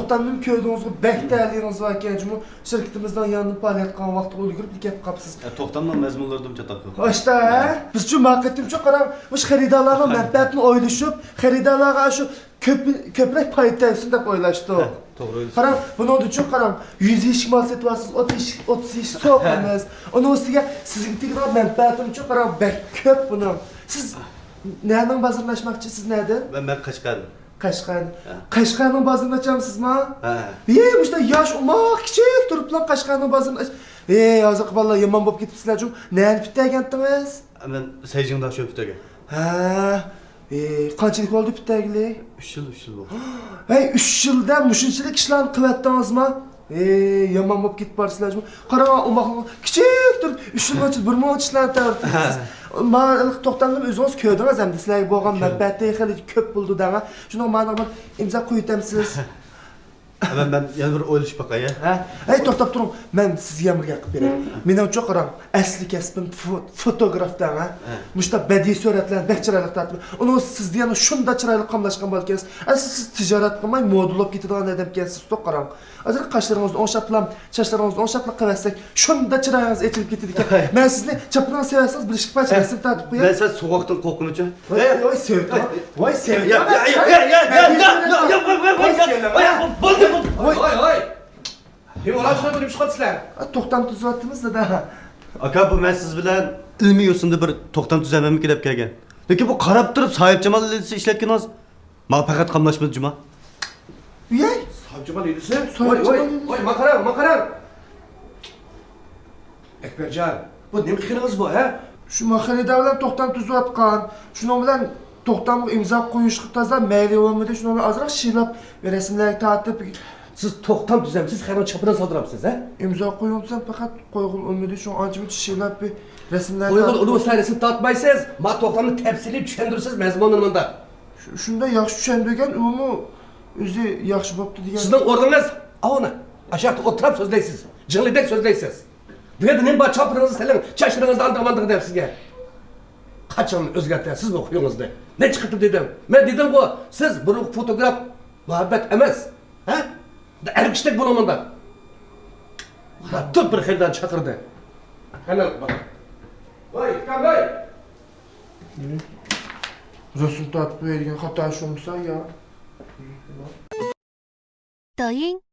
to'xtamdan ko'rdingizmi, bek tayyorlaringiz var ekan, cumhur şirketimizden yanını paylaşkan vaqtda o'lgirib gap qapsiz. To'xtamdan mazmunlardim çatak. İşte, biz şu marketimçi qarang, biz xaridarlarga manfaatini o'ylashib, xaridarlarga shu ko'proq pay tegsin deb o'ylashdik. To'g'ri. Qarang, buning uchun qarang, 120 mal setyapsiz, 30 so'qamiz. Uning ustiga sizga tegadigan manfaatim uchun qarang, bek ko'p buning. Siz nereden bazarlashmoqchisiz, nereden? Ben Qashqardan. Qashqar. Qashqarning bazarını açamsizmi? Ha. Bu işte yaş umaq kichik turib lan Qashqarning bazarını. Hozir vallahi yomon bo'lib ketibsizlar-ku. Neni bitagandingiz? Ben Seyjingda shu bitaga. Ha. Qanchalik bo'ldi bitagili? 3 yil bo'ldi. Hey, 3 yilda mushunchalik ishlarni qilyaptingizmi? Yomon bo'lib ketib borsizlar-ku. Qarang, umaq kichik turib 3 yilgacha bir ming ishlarni tayyorlayapsiz. Men to'xtamdan o'zingiz ko'rdingiz ham sizlarga bo'lgan manfaati xili ko'p bo'ldi danga. Shuni men imzo qo'ytamsiz. Ben yana bir o'ylashib baqay. Hey, to'xtab turing. Men sizga bir gap qilib beray. Meni uchun qarang, asli kasbim fotografdan, Mushta badiiy suratlarni bek chiroyli tortib. Uni siz yana shunda chiroyli qamlashgan bo'lgansiz. Siz tijorat qilmay modulab ketadigan odam ekansiz, qarang. Hozir qashlaringizni o'ngshaplam, sochlaringizni o'ngshapla qilsak, shunda chiroyingiz ochilib ketadi ekan. Men sizni chapdan sevarsiz, bilishib pachasini tortib qo'yay. Ben sen so'qoqdan qo'rquncha. Voy sevdim. Voy sevdim. Voy. Kim ola shuna bo'lib chiqatsizlar? To'xtam tuzyapmiz da. Aka bu men siz bilan ilmiy yo'sinda bir to'xtam tuzamamiki deb kelgan. Lekin bu qarab turib sohibjamal ishlatganimiz mal faqat qamlashmadi juma. Uyay. Sohibjamal edisi? Voy, maqaram. Ekberjon, bu nima qilganingiz bu, ha? Shu mahallada bilan to'xtam tuzyapgan. Shuning bilan to'xtamga imzo qo'yishga toza mayli bo'lmadi. Shuni ozroq shilab resimlarga tortib Siz to'xtam tuzamsiz, hayron chapidan soldirapsiz, ha? imzo qo'yamsan faqat qo'yg'il olmadi. Shu ancha shilab bir resimlarga Qo'yg'il uni resim tortmaysiz, men to'xtamni tafsiliy tushuntirsiz mazmunini menda. Shunda yaxshi tushundirgan, uni o'zi yaxshi bo'pti degan. Sizning o'rningiz avna. Ashaqda o'tirib so'zlaysiz. Jinglidek so'zlaysiz. Bu yerda nima bor chopiringizni siling, chashringizni aldamandiq deb sizga. Qachon o'zgartirasiz bu xuyingizni? Ne chiqibdi dedim. Men dedim-ku, siz bir fotograf muhabbat emas, ha? Erkishlik bo'laman da. Hatto bir xildan chaqirdi. Qani bak. Voy, kamay. Resim tortib qo'yadigan xato shumsa ya. 抖音。